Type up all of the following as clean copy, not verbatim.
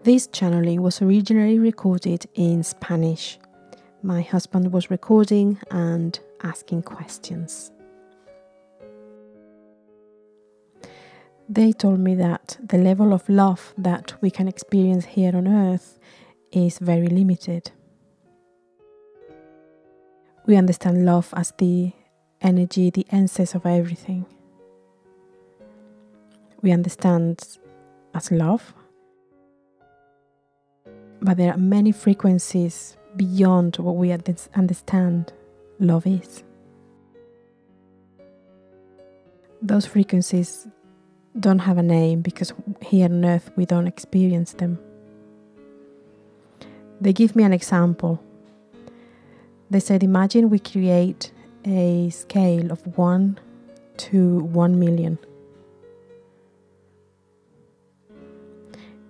This channeling was originally recorded in Spanish. My husband was recording and asking questions. They told me that the level of love that we can experience here on earth is very limited. We understand love as the energy, the essence of everything. We understand as love, but there are many frequencies beyond what we understand love is. Those frequencies don't have a name because here on earth we don't experience them. They give me an example. They said, imagine we create a scale of 1 to 1 million.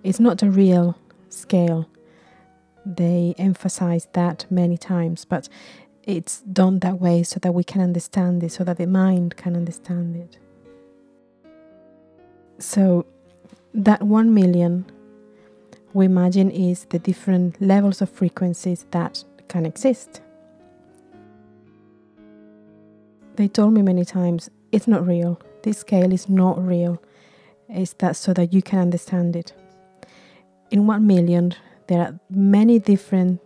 It's not a real scale. They emphasize that many times, but it's done that way so that we can understand it, so that the mind can understand it. So that 1 million, we imagine, is the different levels of frequencies that can exist. They told me many times, it's not real. This scale is not real. It's that so that you can understand it. In 1 million, there are many different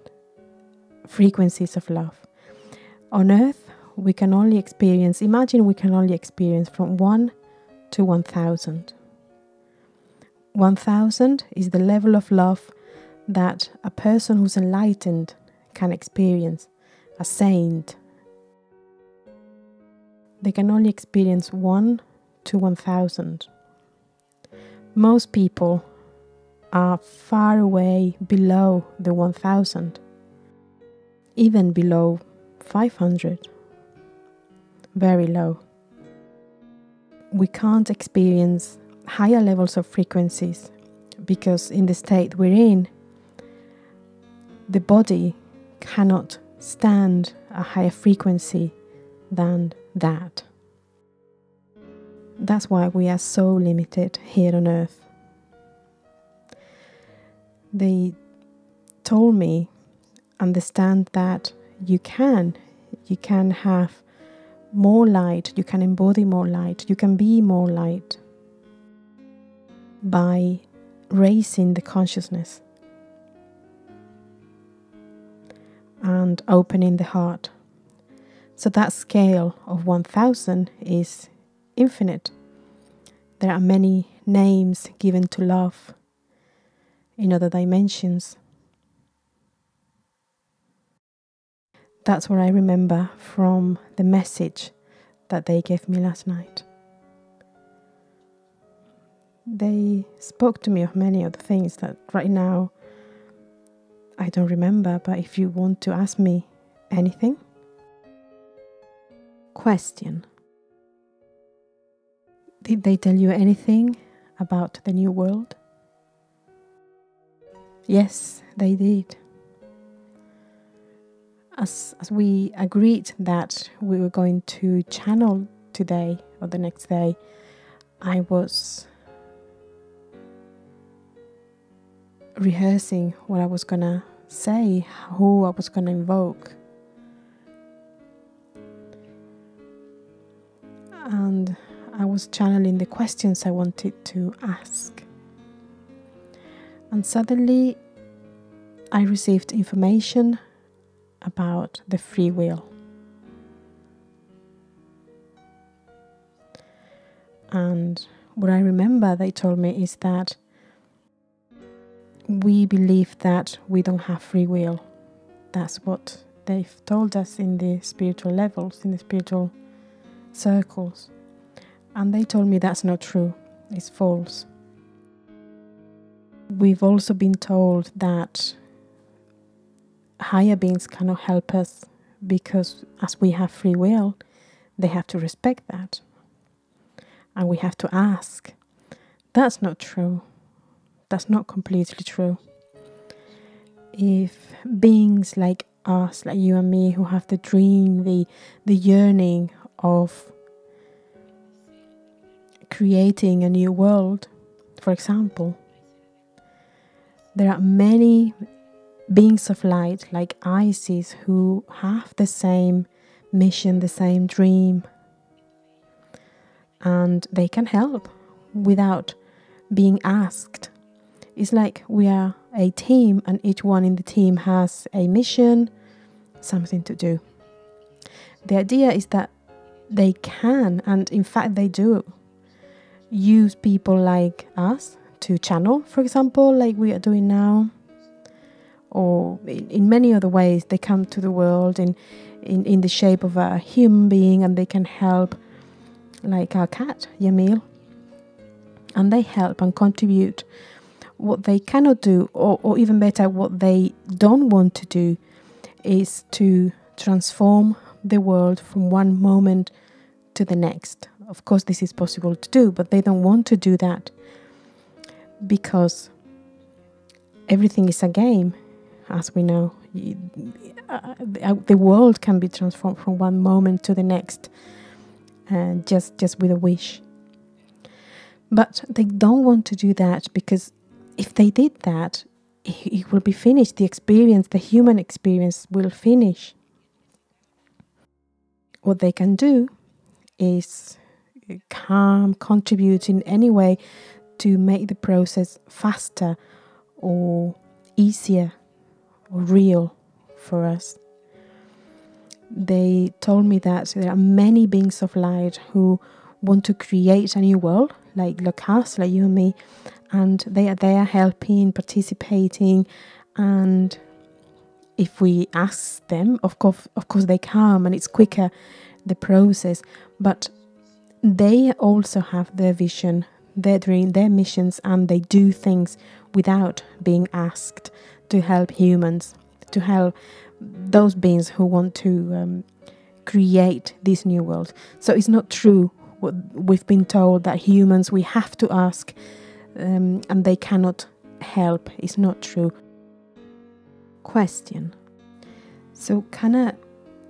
frequencies of love. On earth, we can only experience from 1 to 1,000. 1,000 is the level of love that a person who's enlightened can experience, a saint. They can only experience 1 to 1,000. Most people are far away below the 1,000, even below 500, very low. We can't experience higher levels of frequencies because in the state we're in, the body cannot stand a higher frequency than that. That's why we are so limited here on earth. They told me, understand that you can have more light, you can embody more light, you can be more light by raising the consciousness and opening the heart. So that scale of 1,000 is infinite. There are many names given to love in other dimensions. That's what I remember from the message that they gave me last night. They spoke to me of many other things that right now I don't remember, but if you want to ask me anything. Question. Did they tell you anything about the new world? Yes, they did. As we agreed that we were going to channel today or the next day, I was rehearsing what I was going to say, who I was going to invoke. And I was channeling the questions I wanted to ask. And suddenly I received information about the free will. And what I remember they told me is that we believe that we don't have free will. That's what they've told us in the spiritual levels, in the spiritual circles. And they told me that's not true, it's false. We've also been told that higher beings cannot help us because as we have free will, they have to respect that. And we have to ask. That's not true. That's not completely true. If beings like us, like you and me, who have the dream, the yearning of creating a new world, for example, there are many beings of light like Isis who have the same mission, the same dream, and they can help without being asked. It's like we are a team and each one in the team has a mission, something to do. The idea is that they can, and in fact they do, use people like us to channel, for example, like we are doing now, or in many other ways. They come to the world in the shape of a human being, and they can help, like our cat Yamil, and they help and contribute. What they cannot do, or even better, what they don't want to do, is to transform the world from one moment to the next. Of course, this is possible to do, but they don't want to do that because everything is a game, as we know. The world can be transformed from one moment to the next, just with a wish. But they don't want to do that because if they did that, it will be finished. The experience, the human experience, will finish. What they can do is contribute in any way to make the process faster or easier or real for us. They told me that there are many beings of light who want to create a new world, like us, like you and me, and they are there helping, participating, and if we ask them, of course they come, and it's quicker, the process. But they also have their vision, their dream, their missions, and they do things without being asked to help humans, to help those beings who want to create this new world. So it's not true what we've been told, that humans, we have to ask and they cannot help. It's not true. Question: so can a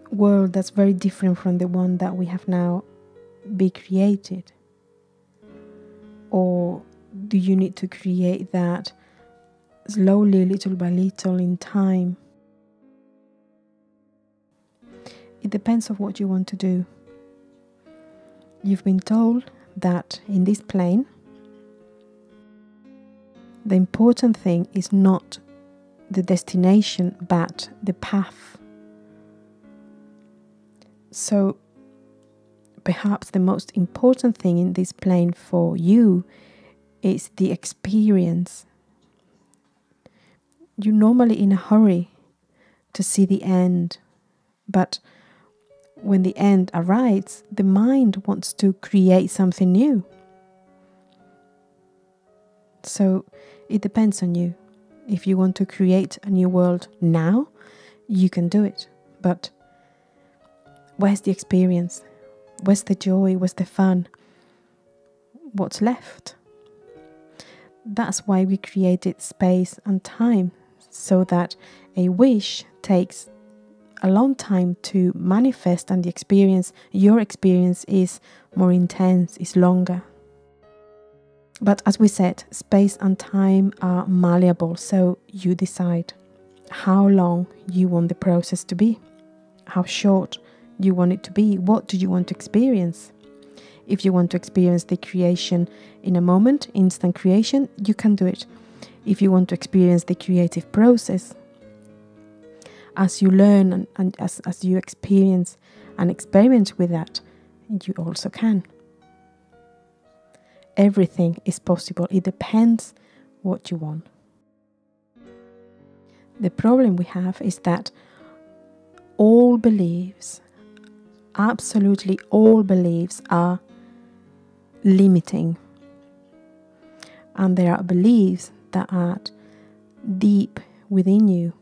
world that's very different from the one that we have now be created? Or do you need to create that slowly, little by little, in time? It depends on what you want to do. You've been told that in this plane, the important thing is not the destination, but the path. So perhaps the most important thing in this plane for you is the experience. You're normally in a hurry to see the end, but when the end arrives, the mind wants to create something new. So it depends on you. If you want to create a new world now, you can do it. But where's the experience? Where's the joy? Where's the fun? What's left? That's why we created space and time, so that a wish takes a long time to manifest, and the experience, your experience, is more intense, is longer. But as we said, space and time are malleable, so you decide how long you want the process to be, how short you want it to be, what do you want to experience. If you want to experience the creation in a moment, instant creation, you can do it. If you want to experience the creative process, as you learn and as you experience and experiment with that, you also can. Everything is possible. It depends what you want. The problem we have is that all beliefs, absolutely all beliefs, are limiting. And there are beliefs that are deep within you,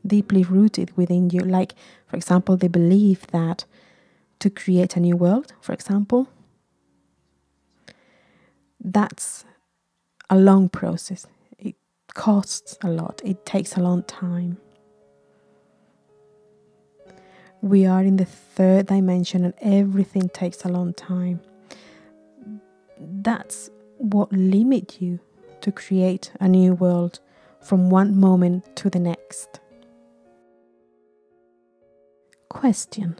deeply rooted within you. Like, for example, the belief that to create a new world, for example, that's a long process. It costs a lot. It takes a long time. We are in the third dimension and everything takes a long time. That's what limits you. to create a new world from one moment to the next. Question: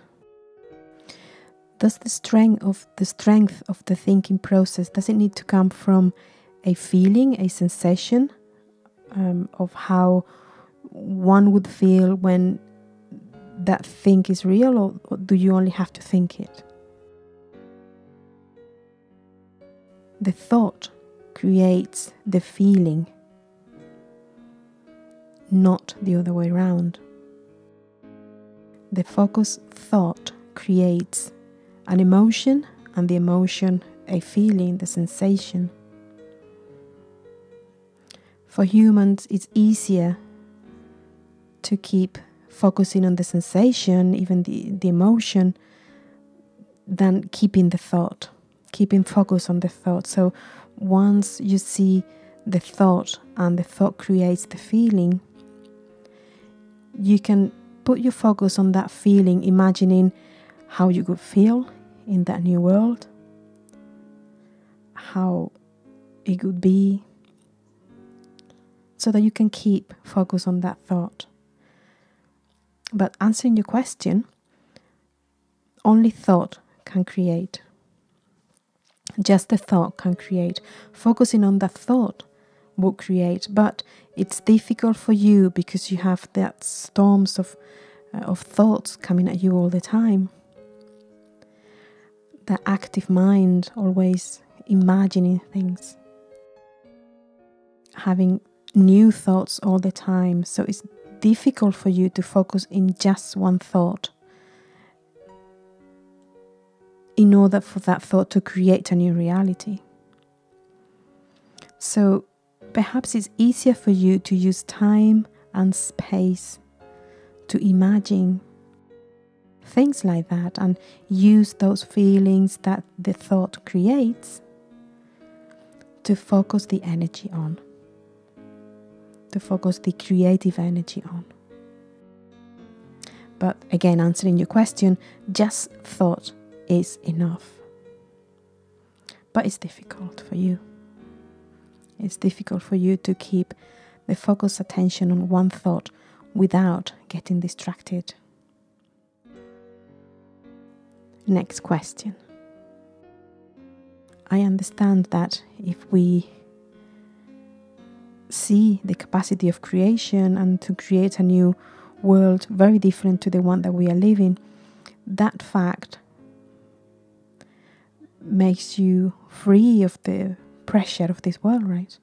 does the strength of the thinking process, does it need to come from a feeling, a sensation of how one would feel when that thing is real, or do you only have to think it? The thought creates the feeling, not the other way around. The focused thought creates an emotion, and the emotion a feeling, the sensation. For humans, it's easier to keep focusing on the sensation, even the emotion, than keeping the thought, keeping focus on the thought. So once you see the thought and the thought creates the feeling, you can put your focus on that feeling, imagining how you could feel in that new world, how it could be, so that you can keep focus on that thought. But answering your question, only thought can create. Just the thought can create. Focusing on that thought will create, but it's difficult for you because you have that storms of thoughts coming at you all the time. That active mind, always imagining things, having new thoughts all the time. So it's difficult for you to focus in just one thought in order for that thought to create a new reality. So perhaps it's easier for you to use time and space to imagine things like that and use those feelings that the thought creates to focus the energy on, to focus the creative energy on. But again, answering your question, just thought is enough. But it's difficult for you. It's difficult for you to keep the focused attention on one thought without getting distracted. Next question. I understand that if we see the capacity of creation and to create a new world very different to the one that we are living, that fact makes you free of the pressure of this world, right?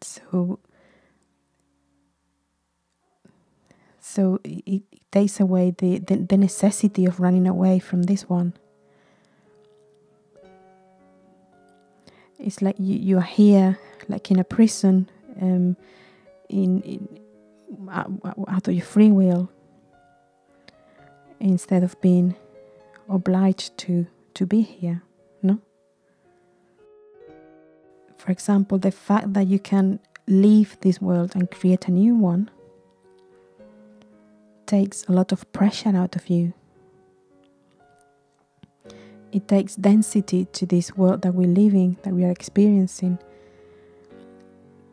So it takes away the necessity of running away from this one. It's like you are here, like in a prison, out of your free will, instead of being obliged to be here, no? For example, the fact that you can leave this world and create a new one takes a lot of pressure out of you. It takes density to this world that we're living, that we are experiencing.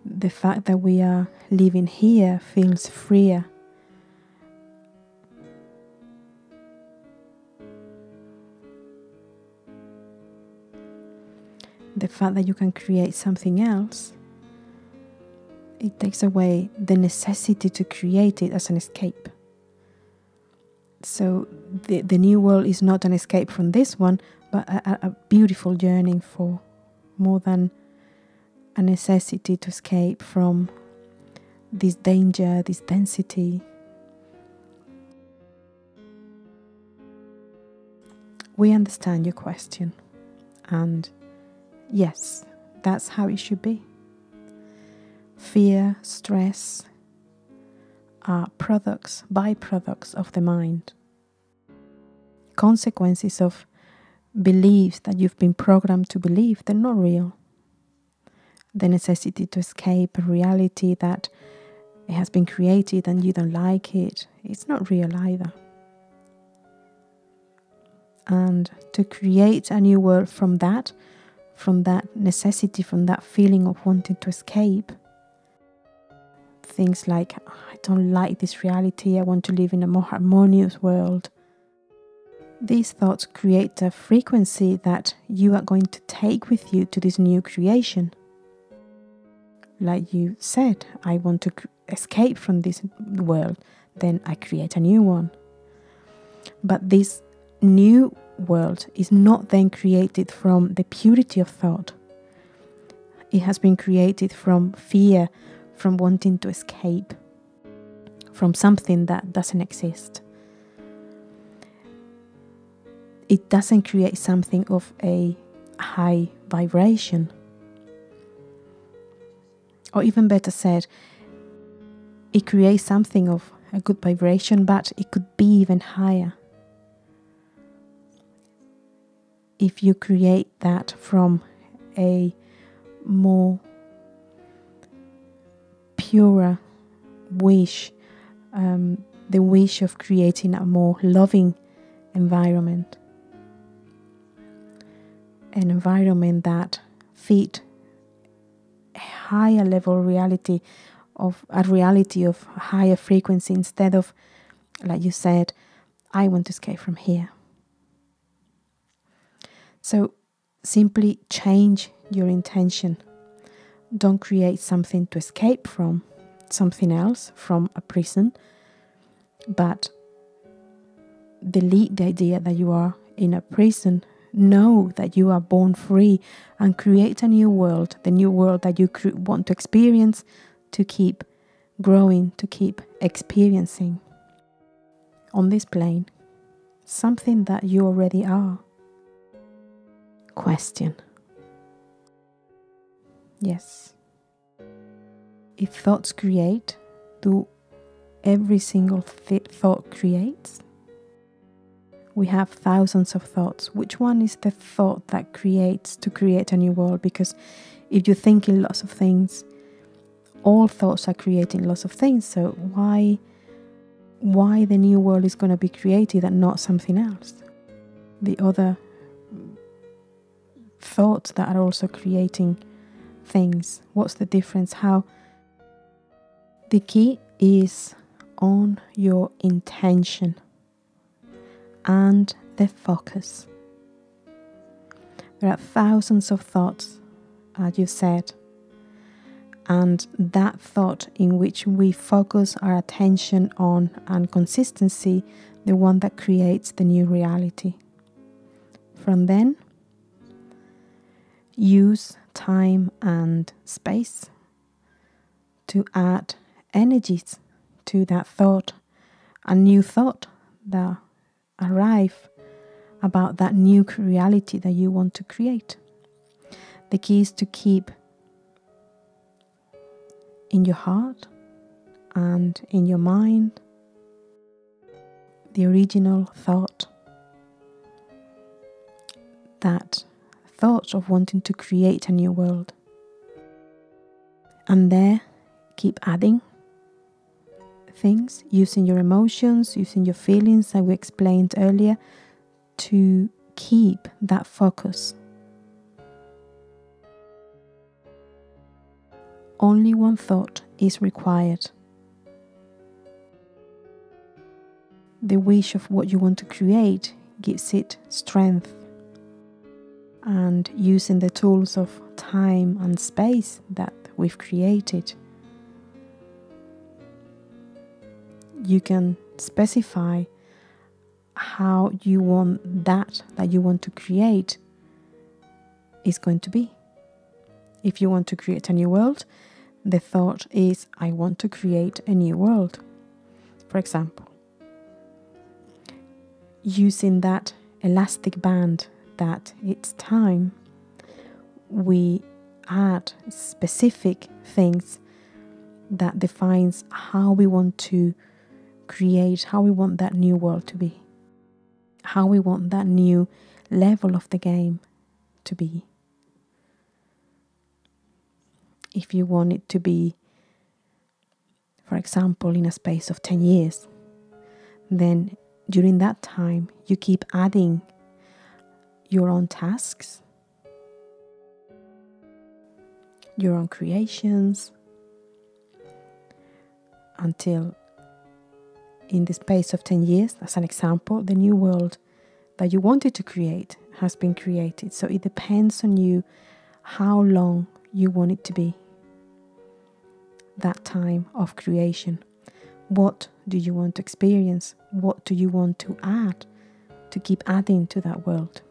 The fact that we are living here feels freer. The fact that you can create something else, it takes away the necessity to create it as an escape. So the new world is not an escape from this one, but a beautiful yearning for more than a necessity to escape from this danger, this density. We understand your question, and yes, that's how it should be. Fear, stress are byproducts of the mind. Consequences of beliefs that you've been programmed to believe, they're not real. The necessity to escape a reality that it has been created and you don't like it, it's not real either. And to create a new world from that, from that necessity, from that feeling of wanting to escape. Things like, I don't like this reality, I want to live in a more harmonious world. These thoughts create a frequency that you are going to take with you to this new creation. Like you said, I want to escape from this world, then I create a new one. But this new world is not then created from the purity of thought. It has been created from fear, from wanting to escape from something that doesn't exist. It doesn't create something of a high vibration. Or even better said, it creates something of a good vibration, but it could be even higher. If you create that from a more purer wish, the wish of creating a more loving environment, an environment that fit a higher level reality, of a reality of higher frequency, instead of, like you said, I want to escape from here. So simply change your intention. Don't create something to escape from, something else, from a prison, but delete the idea that you are in a prison. Know that you are born free and create a new world, the new world that you want to experience, to keep growing, to keep experiencing on this plane, something that you already are. Question. Yes. If thoughts create, do every single thought creates? We have thousands of thoughts. Which one is the thought that creates to create a new world? Because if you're thinking lots of things, all thoughts are creating lots of things. So why the new world is going to be created and not something else? The other thoughts that are also creating things. What's the difference? How? The key is on your intention and the focus. There are thousands of thoughts, as you said, and that thought in which we focus our attention on and consistency, the one that creates the new reality. From then, use time and space to add energies to that thought, a new thought that arrive about that new reality that you want to create. The key is to keep in your heart and in your mind the original thought, that thought of wanting to create a new world. And there, keep adding things, using your emotions, using your feelings, like we explained earlier, to keep that focus. Only one thought is required. The wish of what you want to create gives it strength. And using the tools of time and space that we've created, you can specify how you want that you want to create is going to be. If you want to create a new world, the thought is, I want to create a new world. For example, using that elastic band that it's time, we add specific things that defines how we want to create, how we want that new world to be, how we want that new level of the game to be. If you want it to be, for example, in a space of 10 years, then during that time you keep adding your own tasks, your own creations, until in the space of 10 years, as an example, the new world that you wanted to create has been created. So it depends on you how long you want it to be, that time of creation. What do you want to experience? What do you want to add, to keep adding to that world?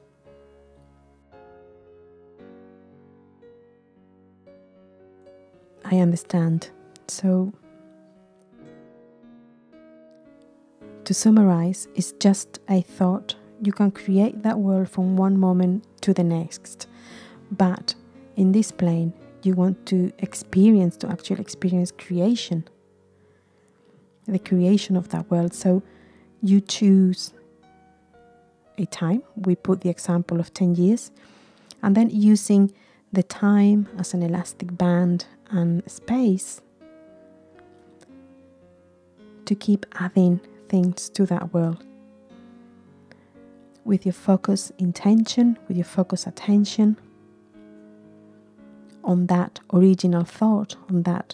I understand. So, to summarize, it's just a thought. You can create that world from one moment to the next. But in this plane, you want to actually experience creation. The creation of that world. So you choose a time. We put the example of 10 years. And then using the time as an elastic band and space to keep adding things to that world. With your focus intention, with your focus attention on that original thought, on that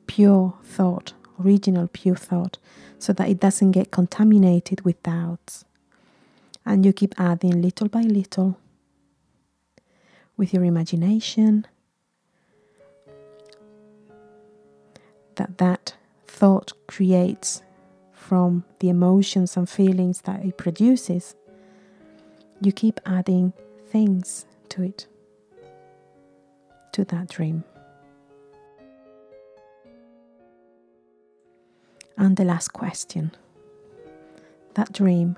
pure thought, original pure thought, so that it doesn't get contaminated with doubts. And you keep adding little by little with your imagination, that thought creates from the emotions and feelings that it produces. You keep adding things to it, to that dream. And the last question, that dream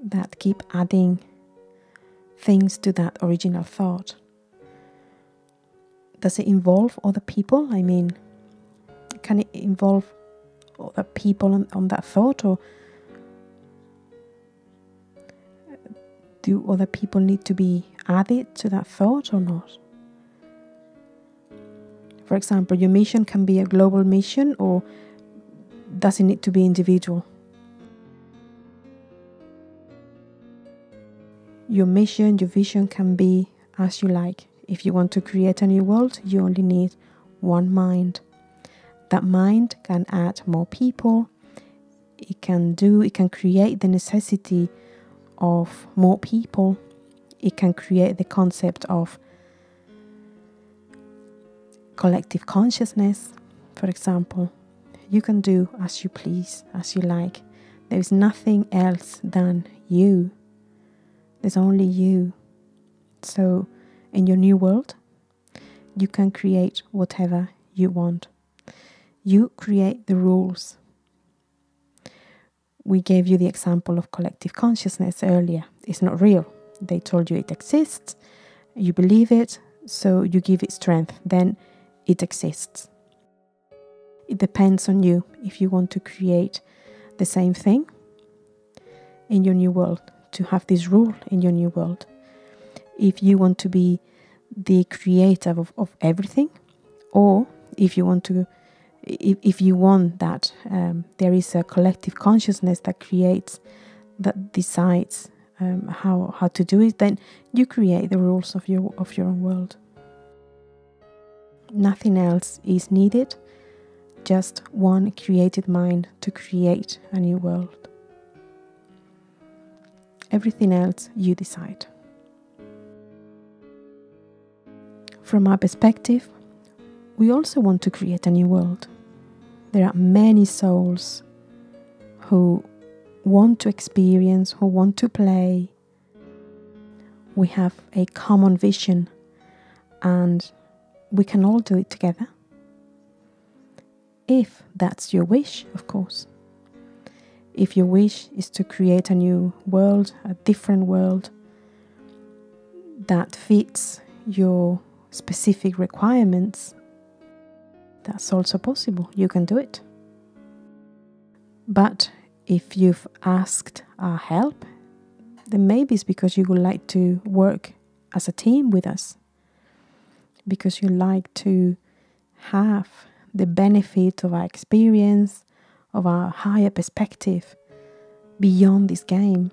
that keep adding things to that original thought, does it involve other people? I mean, can it involve other people on that thought, or do other people need to be added to that thought or not? For example, your mission can be a global mission, or does it need to be individual? Your mission, your vision can be as you like. If you want to create a new world, you only need one mind. That mind can add more people. It can create the necessity of more people. It can create the concept of collective consciousness, for example. You can do as you please, as you like. There is nothing else than you. There's only you. So in your new world, you can create whatever you want. You create the rules. We gave you the example of collective consciousness earlier. It's not real. They told you it exists. You believe it, so you give it strength. Then it exists. It depends on you if you want to create the same thing in your new world, to have this rule in your new world. If you want to be the creator of everything, or if you want that there is a collective consciousness that creates, that decides how to do it, then you create the rules of your own world. Nothing else is needed, just one created mind to create a new world. Everything else you decide. From our perspective, we also want to create a new world. There are many souls who want to experience, who want to play. We have a common vision, and we can all do it together. If that's your wish, of course. If your wish is to create a new world, a different world that fits your specific requirements, that's also possible. You can do it. But if you've asked our help, then maybe it's because you would like to work as a team with us, because you like to have the benefit of our experience, of our higher perspective beyond this game.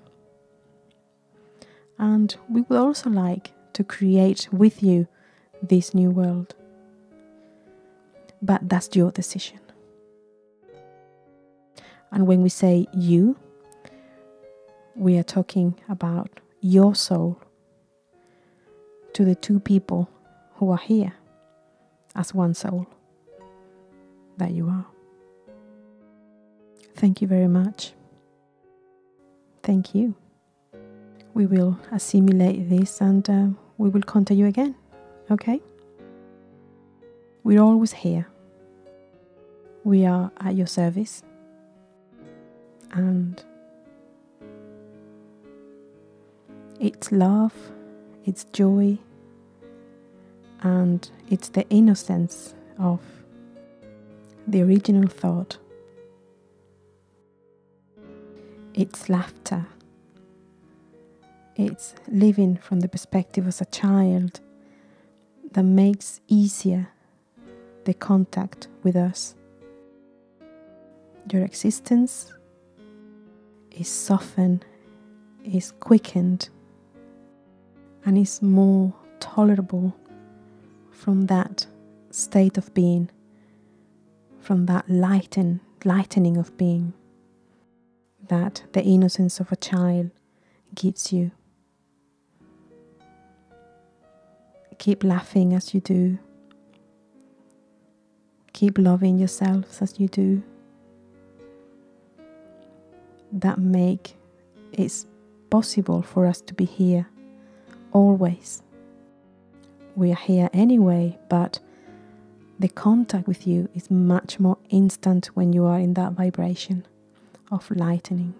And we would also like to create with you this new world. But that's your decision. And when we say you, we are talking about your soul to the two people who are here as one soul that you are. Thank you very much. Thank you. We will assimilate this and we will contact you again, okay? We're always here. We are at your service. And it's love, it's joy, and it's the innocence of the original thought. It's laughter. It's living from the perspective as a child that makes easier the contact with us. Your existence is softened, is quickened, and is more tolerable from that state of being, from that lightening of being that the innocence of a child gives you. Keep laughing as you do. Keep loving yourselves as you do. That make it possible for us to be here always. We are here anyway, but the contact with you is much more instant when you are in that vibration of lightening.